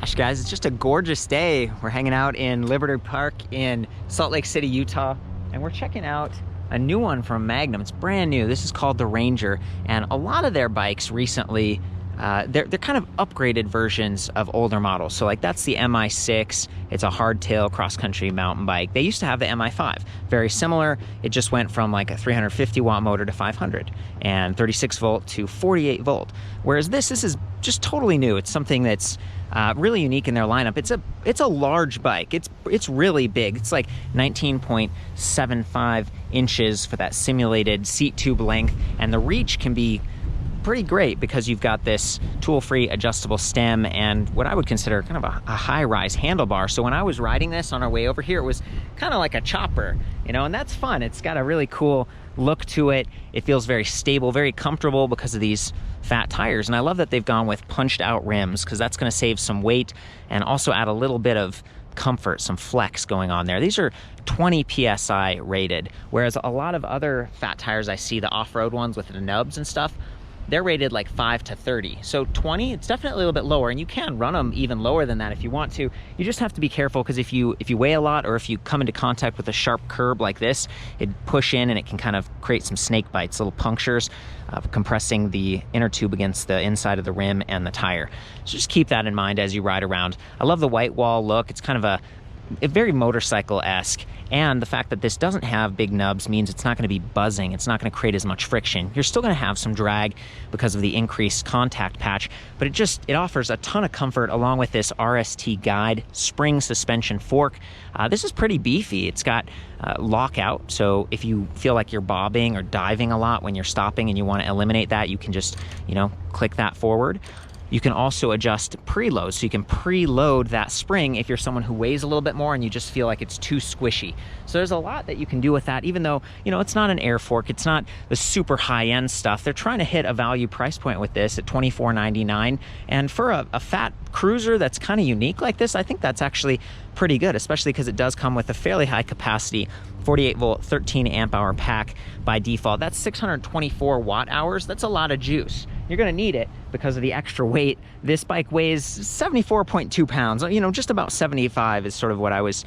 Gosh, guys, it's just a gorgeous day. We're hanging out in Liberty Park in Salt Lake City, Utah, and we're checking out a new one from Magnum. It's brand new. This is called the Ranger, and a lot of their bikes recently, they're kind of upgraded versions of older models. So like that's the MI6. It's a hardtail cross-country mountain bike. They used to have the MI5, very similar. It just went from like a 350 watt motor to 500 and 36 volt to 48 volt. Whereas this is just totally new. It's something that's really unique in their lineup. It's a large bike. It's really big. It's like 19.75 inches for that simulated seat tube length, and the reach can be pretty great because you've got this tool-free adjustable stem and what I would consider kind of a high-rise handlebar. So when I was riding this on our way over here, it was kind of like a chopper, you know, and that's fun. It's got a really cool look to it. It feels very stable, very comfortable because of these fat tires. And I love that they've gone with punched out rims because that's going to save some weight and also add a little bit of comfort, some flex going on there. These are 20 PSI rated, whereas a lot of other fat tires I see, the off-road ones with the nubs and stuff, they're rated like 5 to 30. So 20, it's definitely a little bit lower, and you can run them even lower than that if you want to. You just have to be careful because if you weigh a lot or if you come into contact with a sharp curb like this, it'd push in and it can kind of create some snake bites, little punctures, compressing the inner tube against the inside of the rim and the tire. So just keep that in mind as you ride around. I love the white wall look. It's kind of a very motorcycle-esque, and the fact that this doesn't have big nubs means it's not going to be buzzing. It's not going to create as much friction. You're still going to have some drag because of the increased contact patch, but it offers a ton of comfort along with this RST guide spring suspension fork. This is pretty beefy. It's got lockout, so if you feel like you're bobbing or diving a lot when you're stopping and you want to eliminate that, you can just, click that forward. You can also adjust preload, so you can preload that spring if you're someone who weighs a little bit more and you just feel like it's too squishy. So there's a lot that you can do with that, even though, it's not an air fork, it's not the super high-end stuff. They're trying to hit a value price point with this at $24.99, and for a fat cruiser that's kind of unique like this, I think that's actually pretty good, especially because it does come with a fairly high capacity 48 volt 13 amp hour pack by default. That's 624 watt hours. That's a lot of juice. You're going to need it because of the extra weight. This bike weighs 74.2 pounds. Just about 75 is sort of what I was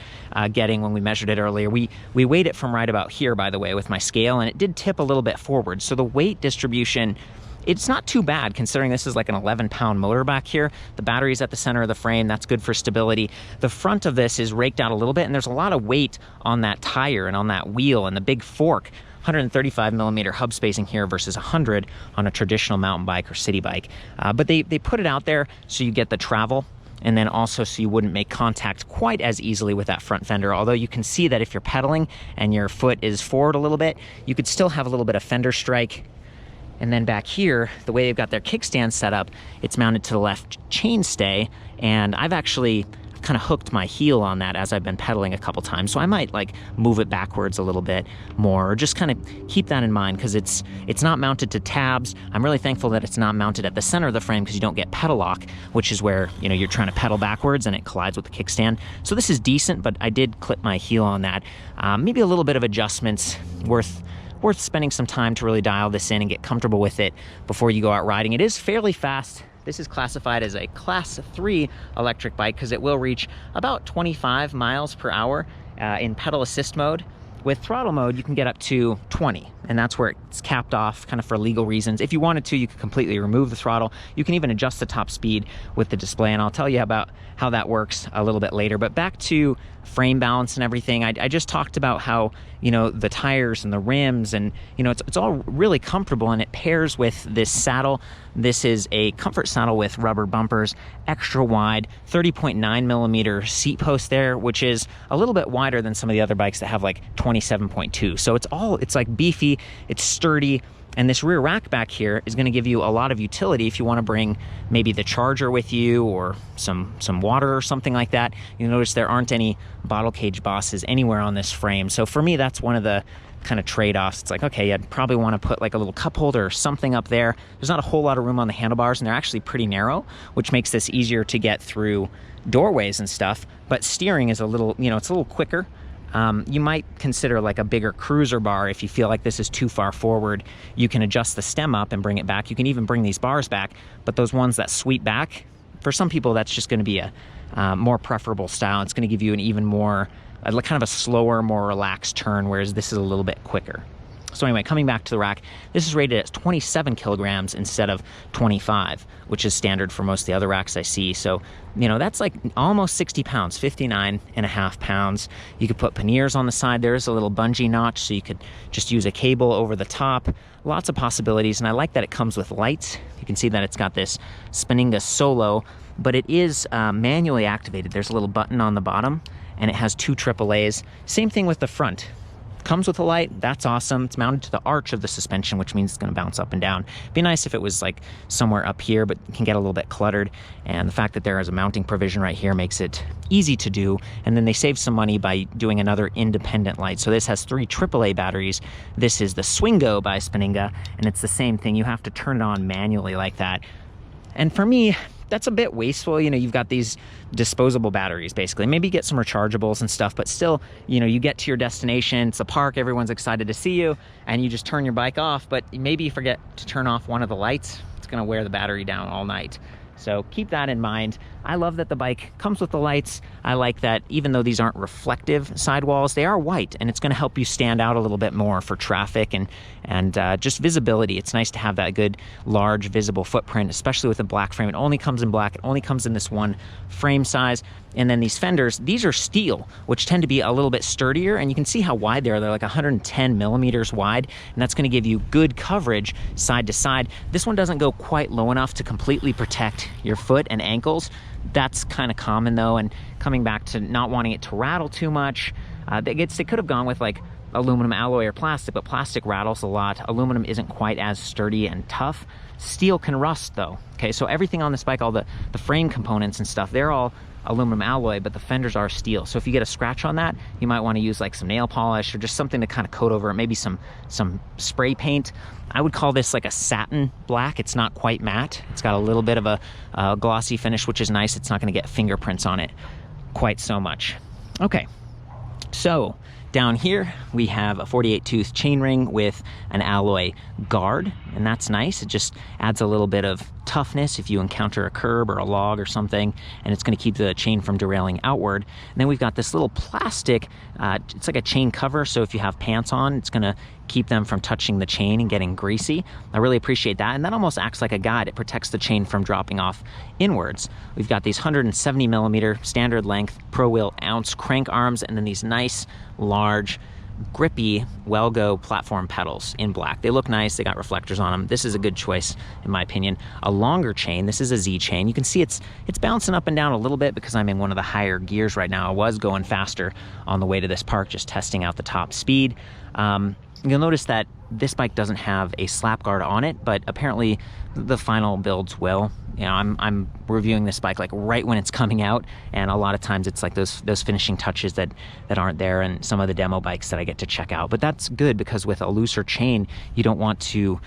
getting when we measured it earlier. We weighed it from right about here, by the way, with my scale, and it did tip a little bit forward. So the weight distribution, it's not too bad considering this is like an 11-pound motor back here. The battery's at the center of the frame. That's good for stability. The front of this is raked out a little bit, and there's a lot of weight on that tire and on that wheel and the big fork. 135 millimeter hub spacing here versus 100 on a traditional mountain bike or city bike. But they put it out there so you get the travel, and then also so you wouldn't make contact quite as easily with that front fender. Although you can see that if you're pedaling and your foot is forward a little bit, you could still have a little bit of fender strike. And then back here, the way they've got their kickstand set up, it's mounted to the left chainstay, and I've actually kind of hooked my heel on that as I've been pedaling a couple times. So I might like move it backwards a little bit more, or just kind of keep that in mind because it's not mounted to tabs. I'm really thankful that it's not mounted at the center of the frame because you don't get pedal lock, which is where, you're trying to pedal backwards and it collides with the kickstand. So this is decent, but I did clip my heel on that. Maybe a little bit of adjustments worth spending some time to really dial this in and get comfortable with it before you go out riding. It is fairly fast. This is classified as a Class 3 electric bike because it will reach about 25 miles per hour in pedal assist mode. With throttle mode, you can get up to 20, and that's where it's capped off kind of for legal reasons. If you wanted to, you could completely remove the throttle. You can even adjust the top speed with the display, and I'll tell you about how that works a little bit later. But back to frame balance and everything, I just talked about how, the tires and the rims and, it's all really comfortable, and it pairs with this saddle. This is a comfort saddle with rubber bumpers, extra wide, 30.9 millimeter seat post there, which is a little bit wider than some of the other bikes that have like 27.2. So it's like beefy, it's sturdy. And this rear rack back here is going to give you a lot of utility if you want to bring maybe the charger with you or some water or something like that. You'll notice there aren't any bottle cage bosses anywhere on this frame. So for me, that's one of the kind of trade-offs. It's like, okay, I'd probably want to put like a little cup holder or something up there. There's not a whole lot of room on the handlebars, and they're actually pretty narrow, which makes this easier to get through doorways and stuff. But steering is a little, it's a little quicker. You might consider like a bigger cruiser bar if you feel like this is too far forward. You can adjust the stem up and bring it back. You can even bring these bars back, but those ones that sweep back, for some people, that's just going to be a more preferable style. It's going to give you an even more, kind of a slower, more relaxed turn, whereas this is a little bit quicker. So anyway, coming back to the rack, this is rated as 27 kilograms instead of 25, which is standard for most of the other racks I see. So, that's like almost 60 pounds, 59.5 pounds. You could put panniers on the side. There is a little bungee notch, so you could just use a cable over the top. Lots of possibilities, and I like that it comes with lights. You can see that it's got this Spinninga Solo, but it is manually activated. There's a little button on the bottom, and it has 2 AAAs. Same thing with the front. Comes with a light. That's awesome. It's mounted to the arch of the suspension, which means it's going to bounce up and down. Be nice if it was like somewhere up here, but it can get a little bit cluttered. And the fact that there is a mounting provision right here makes it easy to do. And then they save some money by doing another independent light. So this has 3 AAA batteries. This is the Swingo by Spinninga, and it's the same thing. You have to turn it on manually like that. And for me, that's a bit wasteful. You've got these disposable batteries, basically. Maybe get some rechargeables and stuff, but still, you get to your destination, it's a park, everyone's excited to see you, and you just turn your bike off, but maybe you forget to turn off one of the lights. It's gonna wear the battery down all night. So keep that in mind. I love that the bike comes with the lights. I like that even though these aren't reflective sidewalls, they are white, and it's going to help you stand out a little bit more for traffic and just visibility. It's nice to have that good, large, visible footprint, especially with a black frame. It only comes in black. It only comes in this one frame size. And then these fenders, these are steel, which tend to be a little bit sturdier, and you can see how wide they are. They're like 110 millimeters wide, and that's going to give you good coverage side to side. This one doesn't go quite low enough to completely protect your foot and ankles. That's kind of common though, and coming back to not wanting it to rattle too much, they could have gone with like aluminum alloy or plastic, but plastic rattles a lot. Aluminum isn't quite as sturdy and tough. Steel can rust though. Okay, so everything on this bike, all the frame components and stuff, they're all aluminum alloy, but the fenders are steel. So if you get a scratch on that, you might want to use like some nail polish or just something to kind of coat over it, maybe some spray paint. I would call this like a satin black. It's not quite matte. It's got a little bit of a glossy finish, which is nice. It's not going to get fingerprints on it quite so much. Okay, so down here we have a 48 tooth chainring with an alloy guard, and that's nice. It just adds a little bit of toughness if you encounter a curb or a log or something, and it's going to keep the chain from derailing outward. And then we've got this little plastic, it's like a chain cover, so if you have pants on, it's going to keep them from touching the chain and getting greasy. I really appreciate that, and that almost acts like a guide. It protects the chain from dropping off inwards. We've got these 170 millimeter standard length Pro Wheel ounce crank arms, and then these nice large grippy Wellgo platform pedals in black. They look nice. They got reflectors on them. This is a good choice in my opinion. A longer chain. This is a Z chain. You can see it's bouncing up and down a little bit because I'm in one of the higher gears right now. I was going faster on the way to this park, just testing out the top speed. You'll notice that this bike doesn't have a slap guard on it, but apparently the final builds will. I'm reviewing this bike like right when it's coming out, and a lot of times it's like those finishing touches that aren't there in some of the demo bikes that I get to check out. But that's good because with a looser chain, you don't want to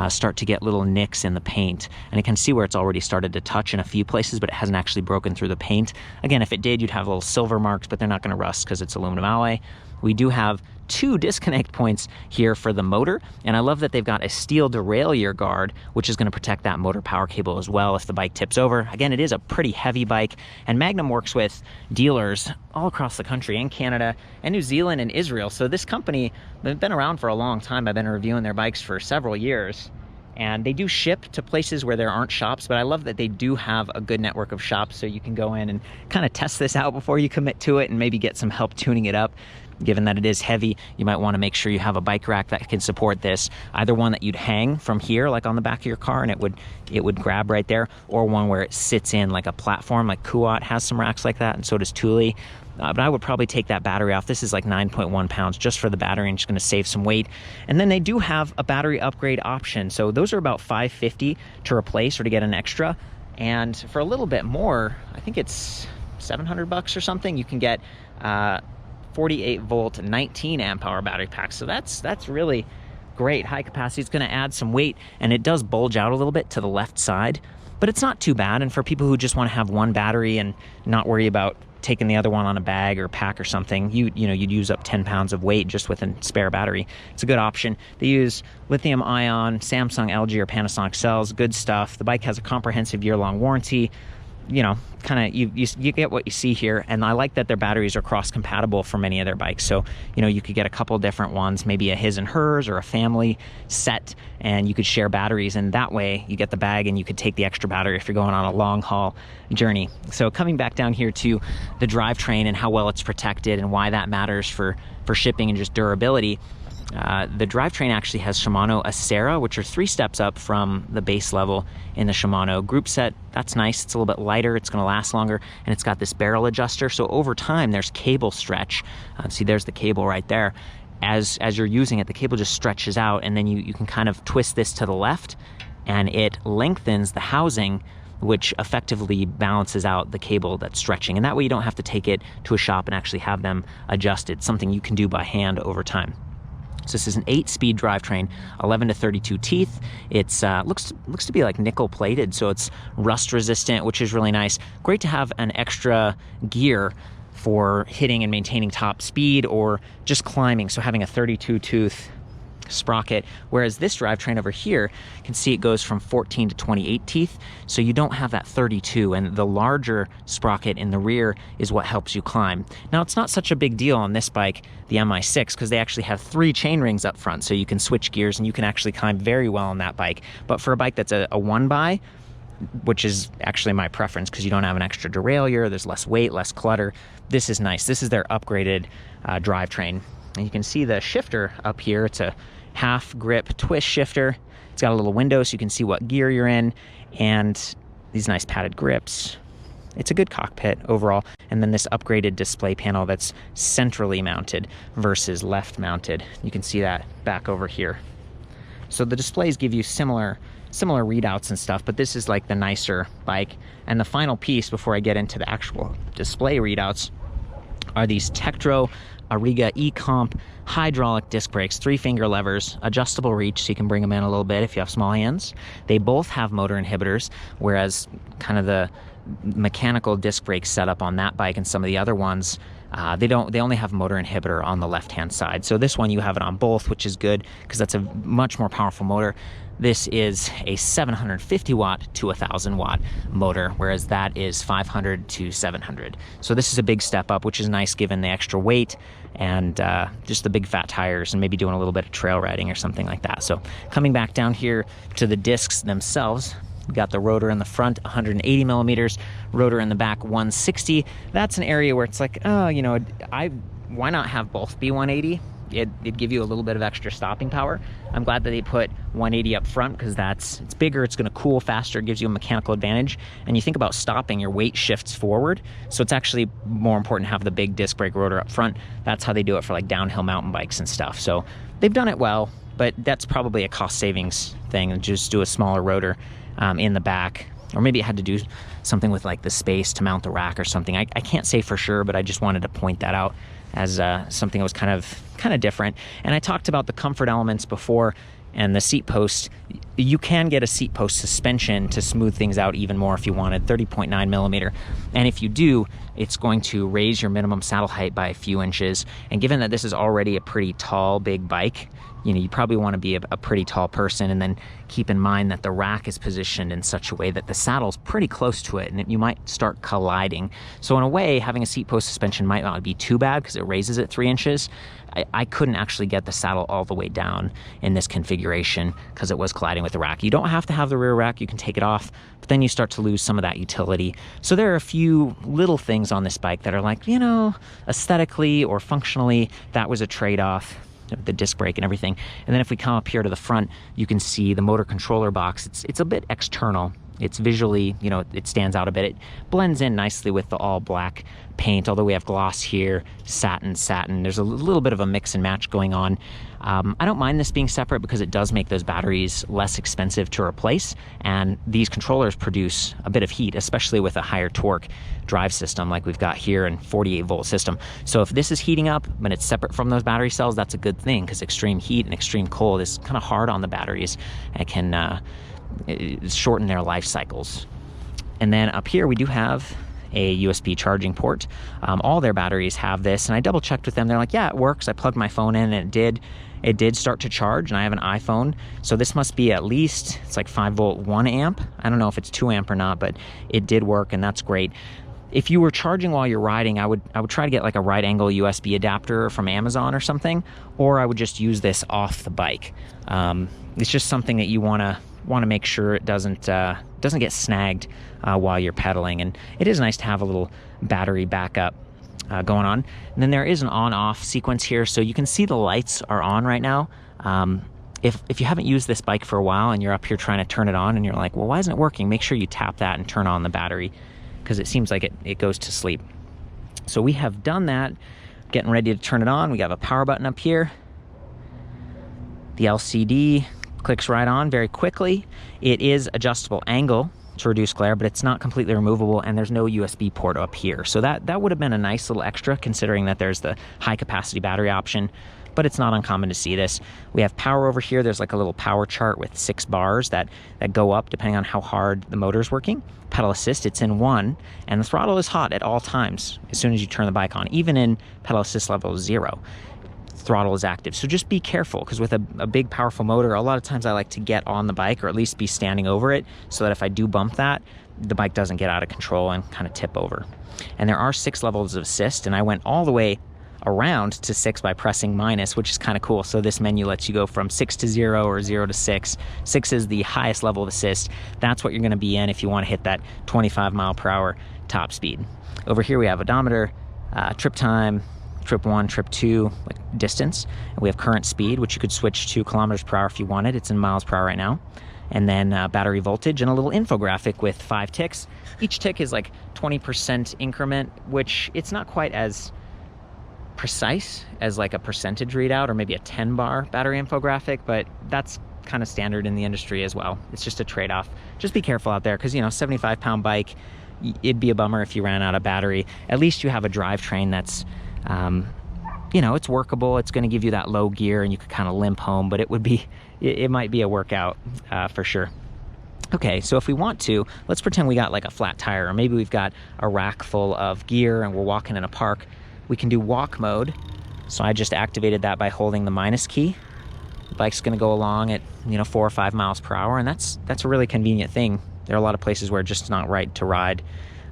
start to get little nicks in the paint. And you can see where it's already started to touch in a few places, but it hasn't actually broken through the paint. Again, if it did, you'd have little silver marks, but they're not going to rust because it's aluminum alloy. We do have 2 disconnect points here for the motor, and I love that they've got a steel derailleur guard, which is going to protect that motor power cable as well if the bike tips over. Again, it is a pretty heavy bike, and Magnum works with dealers all across the country and Canada and New Zealand and Israel. So this company, they've been around for a long time. I've been reviewing their bikes for several years, and they do ship to places where there aren't shops, but I love that they do have a good network of shops, so you can go in and kind of test this out before you commit to it and maybe get some help tuning it up. Given that it is heavy, you might want to make sure you have a bike rack that can support this. Either one that you'd hang from here, like on the back of your car, and it would grab right there, or one where it sits in like a platform, like Kuat has some racks like that, and so does Thule. But I would probably take that battery off. This is like 9.1 pounds just for the battery, and just going to save some weight. And then they do have a battery upgrade option. So those are about $550 to replace or to get an extra. And for a little bit more, I think it's $700 or something, you can get 48 volt 19 amp hour battery pack. So that's really great. High capacity. It's going to add some weight, and it does bulge out a little bit to the left side, but it's not too bad. And for people who just want to have one battery and not worry about taking the other one on a bag or pack or something, you'd use up 10 pounds of weight just with a spare battery. It's a good option. They use lithium ion, Samsung, LG, or Panasonic cells. Good stuff. The bike has a comprehensive year-long warranty. you know, kind of you get what you see here. And I like that their batteries are cross compatible for many of their bikes. So, you know, you could get a couple different ones, maybe a his and hers or a family set, and you could share batteries. And that way you get the bag and you could take the extra battery if you're going on a long haul journey. So coming back down here to the drivetrain and how well it's protected and why that matters for shipping and just durability. The drivetrain actually has Shimano Acera, which are 3 steps up from the base level in the Shimano group set. That's nice. It's a little bit lighter. It's going to last longer, and it's got this barrel adjuster. So over time, there's cable stretch. See, there's the cable right there. As you're using it, the cable just stretches out, and then you can kind of twist this to the left, and it lengthens the housing, which effectively balances out the cable that's stretching. And that way you don't have to take it to a shop and actually have them adjusted, something you can do by hand over time. So this is an 8-speed drivetrain, 11 to 32 teeth. It's looks to be like nickel plated, so it's rust resistant, which is really nice. Great to have an extra gear for hitting and maintaining top speed or just climbing. So having a 32 tooth sprocket, whereas this drivetrain over here, you can see it goes from 14 to 28 teeth, so you don't have that 32, and the larger sprocket in the rear is what helps you climb. Now, it's not such a big deal on this bike, the MI6, because they actually have 3 chain rings up front, so you can switch gears and you can actually climb very well on that bike. But for a bike that's a one-by, which is actually my preference because you don't have an extra derailleur, there's less weight, less clutter, this is nice. This is their upgraded drivetrain. And you can see the shifter up here. It's a half grip twist shifter. It's got a little window so you can see what gear you're in, and these nice padded grips. It's a good cockpit overall. And then this upgraded display panel that's centrally mounted versus left mounted. You can see that back over here. So the displays give you similar readouts and stuff, but this is like the nicer bike. And the final piece before I get into the actual display readouts are these Tektro Ariga E-Comp hydraulic disc brakes, 3-finger levers, adjustable reach so you can bring them in a little bit if you have small hands. They both have motor inhibitors, whereas kind of the mechanical disc brake setup on that bike and some of the other ones, they only have motor inhibitor on the left-hand side. So this one you have it on both, which is good because that's a much more powerful motor. This is a 750 watt to 1,000 watt motor, whereas that is 500 to 700. So this is a big step up, which is nice given the extra weight and just the big fat tires and maybe doing a little bit of trail riding or something like that. So coming back down here to the discs themselves, we've got the rotor in the front, 180 millimeters, rotor in the back, 160. That's an area where it's like, oh, you know, why not have both be 180? It'd give you a little bit of extra stopping power. I'm glad that they put 180 up front because it's bigger, it's going to cool faster, it gives you a mechanical advantage. And you think about stopping, your weight shifts forward, so it's actually more important to have the big disc brake rotor up front. That's how they do it for like downhill mountain bikes and stuff. So they've done it well, but that's probably a cost savings thing, and just do a smaller rotor in the back. Or maybe it had to do something with like the space to mount the rack or something. I can't say for sure, but I just wanted to point that out as something that was kind of different. And I talked about the comfort elements before and the seat post. You can get a seat post suspension to smooth things out even more if you wanted, 30.9 millimeter. And if you do, it's going to raise your minimum saddle height by a few inches. And given that this is already a pretty tall, big bike, you probably want to be a pretty tall person, and then keep in mind that the rack is positioned in such a way that the saddle's pretty close to it, and you might start colliding. So in a way, having a seat post suspension might not be too bad because it raises it 3 inches. I couldn't actually get the saddle all the way down in this configuration because it was colliding with the rack. You don't have to have the rear rack, you can take it off, but then you start to lose some of that utility. So there are a few little things on this bike that are like, aesthetically or functionally, that was a trade-off. The disc brake and everything. And then if we come up here to the front, you can see the motor controller box. It's a bit external. It's visually, it stands out a bit. It blends in nicely with the all black paint, although we have gloss here, satin. There's a little bit of a mix and match going on. I don't mind this being separate because it does make those batteries less expensive to replace, and these controllers produce a bit of heat, especially with a higher torque drive system like we've got here and 48 volt system. So if this is heating up but it's separate from those battery cells, that's a good thing because extreme heat and extreme cold is kind of hard on the batteries and can shorten their life cycles. And then up here we do have a USB charging port. All their batteries have this, and I double checked with them. They're like, yeah, it works. I plugged my phone in and it did start to charge, and I have an iPhone, so this must be at least, it's like 5 volt 1 amp. I don't know if it's 2 amp or not, but it did work, and that's great. If you were charging while you're riding, I would try to get like a right angle USB adapter from Amazon or something, or I would just use this off the bike. It's just something that you want to make sure it doesn't get snagged while you're pedaling, and it is nice to have a little battery backup going on. And then there is an on-off sequence here, so you can see the lights are on right now. If you haven't used this bike for a while and you're up here trying to turn it on and you're like, well, why isn't it working? Make sure you tap that and turn on the battery, because it seems like it goes to sleep. So we have done that, getting ready to turn it on. We have a power button up here. The LCD clicks right on very quickly. It is adjustable angle to reduce glare, but it's not completely removable, and there's no USB port up here. So that would have been a nice little extra, considering that there's the high capacity battery option, but it's not uncommon to see this. We have power over here. There's like a little power chart with 6 bars that go up depending on how hard the motor's working. Pedal assist, it's in 1, and the throttle is hot at all times as soon as you turn the bike on, even in pedal assist level 0. Throttle is active. So just be careful, because with a big powerful motor, a lot of times I like to get on the bike, or at least be standing over it, so that if I do bump that, the bike doesn't get out of control and kind of tip over. And there are 6 levels of assist, and I went all the way around to 6 by pressing minus, which is kind of cool. So this menu lets you go from 6 to 0 or 0 to 6. 6 is the highest level of assist. That's what you're going to be in if you want to hit that 25 mile per hour top speed. Over here we have odometer, trip time, trip 1, trip 2, like distance. And we have current speed, which you could switch to kilometers per hour if you wanted. It's in miles per hour right now. And then battery voltage, and a little infographic with 5 ticks. Each tick is like 20% increment, which it's not quite as precise as like a percentage readout or maybe a 10 bar battery infographic, but that's kind of standard in the industry as well. It's just a trade-off. Just be careful out there, because 75-pound bike, it'd be a bummer if you ran out of battery. At least you have a drivetrain that's it's workable. It's going to give you that low gear, and you could kind of limp home, but it might be a workout for sure. Okay, so if we want to, let's pretend we got like a flat tire, or maybe we've got a rack full of gear and we're walking in a park. We can do walk mode. So I just activated that by holding the minus key. The bike's going to go along at 4 or 5 miles per hour, and that's a really convenient thing. There are a lot of places where it's just not right to ride.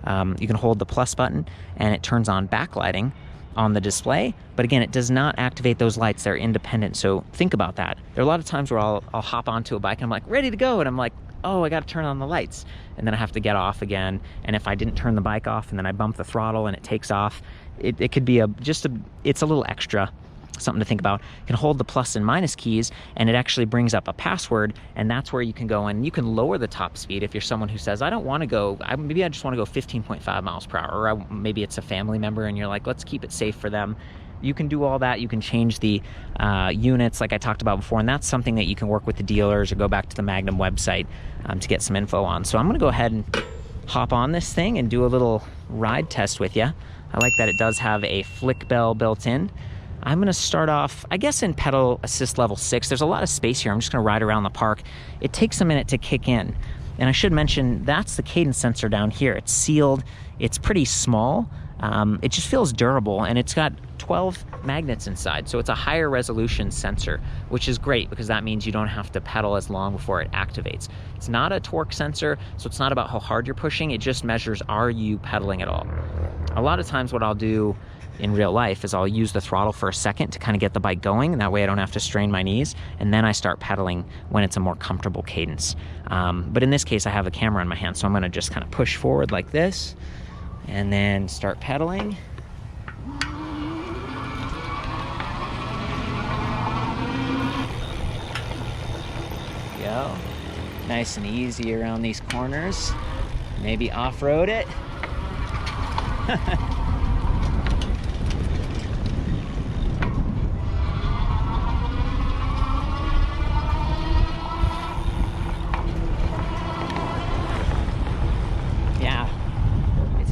You can hold the plus button, and it turns on backlighting on the display, but again, it does not activate those lights. They're independent, so think about that. There are a lot of times where I'll hop onto a bike and I'm like, ready to go, and I'm like, oh, I got to turn on the lights, and then I have to get off again, and if I didn't turn the bike off and then I bump the throttle and it takes off, it could be it's a little extra, something to think about. You can hold the plus and minus keys, and it actually brings up a password, and that's where you can go and you can lower the top speed if you're someone who says, I don't want to go, maybe I just want to go 15.5 miles per hour, or maybe it's a family member and you're like, let's keep it safe for them. You can do all that. You can change the units like I talked about before, and that's something that you can work with the dealers or go back to the Magnum website to get some info on. So I'm going to go ahead and hop on this thing and do a little ride test with you. I like that it does have a flick bell built in. I'm going to start off, I guess, in pedal assist level 6. There's a lot of space here. I'm just going to ride around the park. It takes a minute to kick in. And I should mention, that's the cadence sensor down here. It's sealed. It's pretty small. It just feels durable, and it's got 12 magnets inside, so it's a higher resolution sensor, which is great because that means you don't have to pedal as long before it activates. It's not a torque sensor, so it's not about how hard you're pushing. It just measures, are you pedaling at all? A lot of times what I'll do in real life is I'll use the throttle for a second to kind of get the bike going, and that way I don't have to strain my knees, and then I start pedaling when it's a more comfortable cadence. But in this case, I have a camera in my hand, so I'm going to just kind of push forward like this, and then start pedaling. Go. Nice and easy around these corners. Maybe off-road it.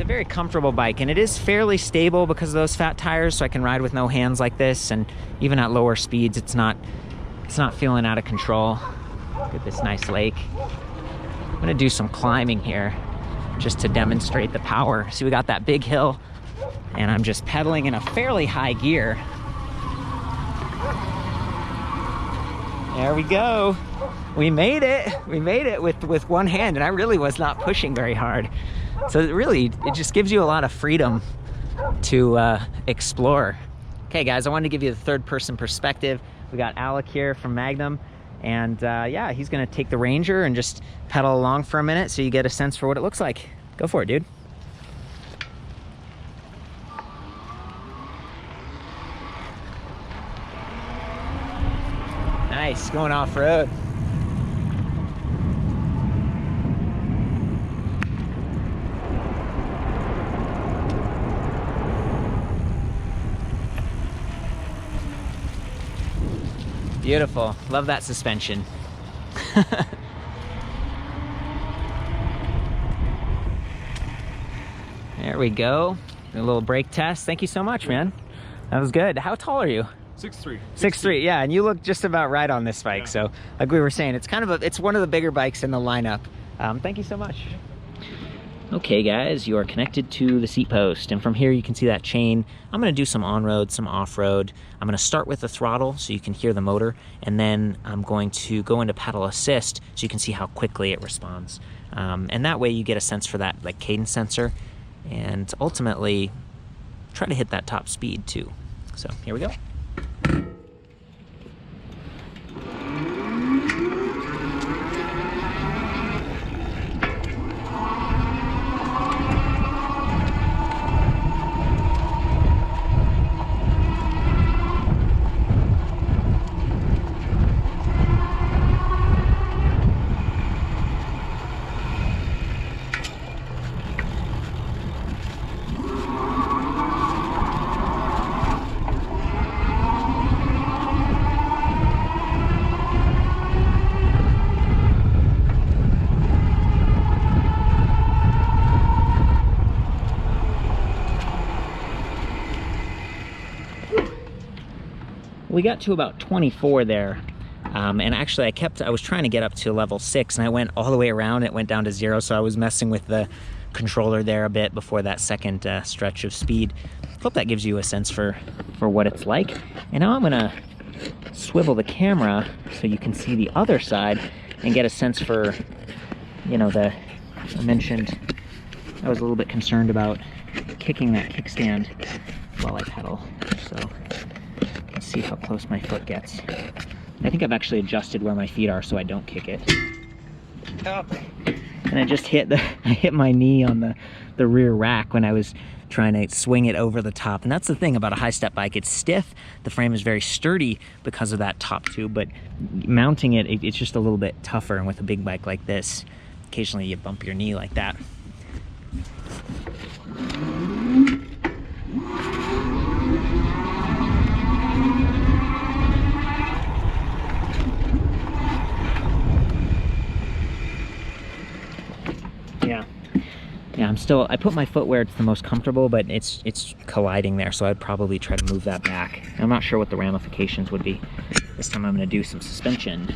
Very comfortable bike, and it is fairly stable because of those fat tires, so I can ride with no hands like this, and even at lower speeds it's not feeling out of control. Look at this nice lake. I'm gonna do some climbing here. just to demonstrate the power. So we got that big hill, and I'm just pedaling in a fairly high gear. There we go. We made it. We made it with one hand, and I really was not pushing very hard. So it just gives you a lot of freedom to explore. Okay guys, I wanted to give you the third person perspective. We got Alec here from Magnum, and yeah, he's gonna take the Ranger and just pedal along for a minute so you get a sense for what it looks like. Go for it, dude. Nice, going off-road. Beautiful. Love that suspension. There we go. A little brake test. Thank you so much, man. That was good. How tall are you? 6'3". 6'3", yeah, and you look just about right on this bike. Yeah. So, like we were saying, it's kind of it's one of the bigger bikes in the lineup. Thank you so much. Okay guys, you are connected to the seat post, and from here you can see that chain. I'm gonna do some on-road, some off-road. I'm gonna start with the throttle so you can hear the motor, and then I'm going to go into pedal assist so you can see how quickly it responds. And that way you get a sense for that like cadence sensor, and ultimately try to hit that top speed too. So here we go. We got to about 24 there, and actually I was trying to get up to level 6, and I went all the way around. It went down to 0, so I was messing with the controller there a bit before that second stretch of speed. Hope that gives you a sense for what it's like. And now I'm gonna swivel the camera so you can see the other side and get a sense for, you know, I mentioned I was a little bit concerned about kicking that kickstand while I pedal, so let's see how close my foot gets. I think I've actually adjusted where my feet are so I don't kick it. Oh. And I just hit my knee on the rear rack when I was trying to swing it over the top. And that's the thing about a high step bike. It's stiff. The frame is very sturdy because of that top tube, but mounting it's just a little bit tougher. And with a big bike like this, occasionally you bump your knee like that. Yeah, I put my foot where it's the most comfortable, but it's colliding there, so I'd probably try to move that back. I'm not sure what the ramifications would be. This time I'm gonna do some suspension.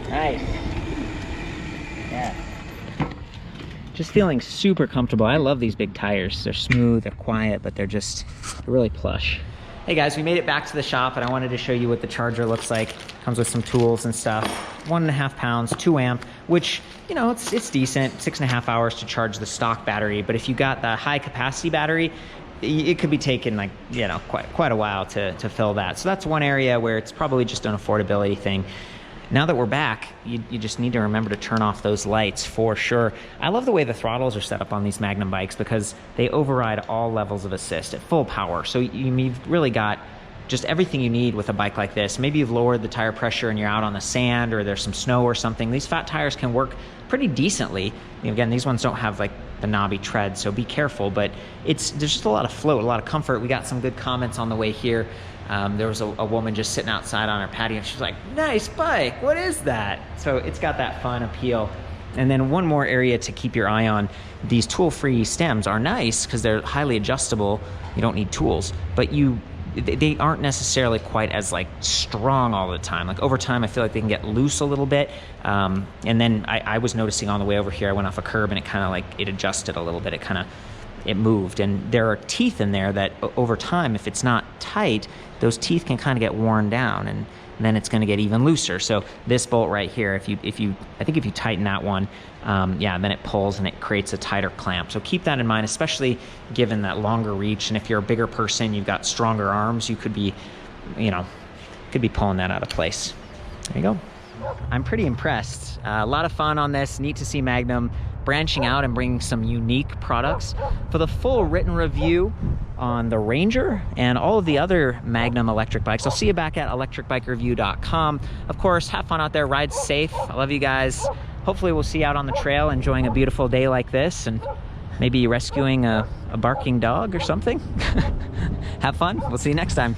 Nice. Yeah. Just feeling super comfortable. I love these big tires. They're smooth, they're quiet, but they're really plush. Hey guys, we made it back to the shop, and I wanted to show you what the charger looks like. Comes with some tools and stuff. 1.5 pounds, 2 amp, which, you know, it's decent. 6.5 hours to charge the stock battery, but if you got the high capacity battery, it could be taking, like, you know, quite a while to fill that. So that's one area where it's probably just an affordability thing. Now that we're back, you just need to remember to turn off those lights for sure. I love the way the throttles are set up on these Magnum bikes because they override all levels of assist at full power. So you've really got just everything you need with a bike like this. Maybe you've lowered the tire pressure and you're out on the sand, or there's some snow or something. These fat tires can work pretty decently. Again, these ones don't have like the knobby tread, so be careful, but there's just a lot of float, a lot of comfort. We got some good comments on the way here. There was a woman just sitting outside on her patio, and she's like, nice bike, what is that? So it's got that fun appeal. And then one more area to keep your eye on, these tool-free stems are nice because they're highly adjustable. You don't need tools, but they aren't necessarily quite as like strong all the time. Like over time, I feel like they can get loose a little bit. And then I was noticing on the way over here, I went off a curb and it kind of like, it adjusted a little bit. It moved. And there are teeth in there that over time, if it's not tight, those teeth can kind of get worn down, and then it's going to get even looser. So this bolt right here, I think if you tighten that one, yeah, then it pulls and it creates a tighter clamp. So keep that in mind, especially given that longer reach. And if you're a bigger person, you've got stronger arms, you could be, pulling that out of place. There you go. I'm pretty impressed. A lot of fun on this. Neat to see Magnum branching out and bringing some unique products. For the full written review on the Ranger and all of the other Magnum electric bikes, I'll see you back at electricbikereview.com. Of course, have fun out there, ride safe. I love you guys. Hopefully we'll see you out on the trail enjoying a beautiful day like this, and maybe rescuing a barking dog or something. Have fun. We'll see you next time.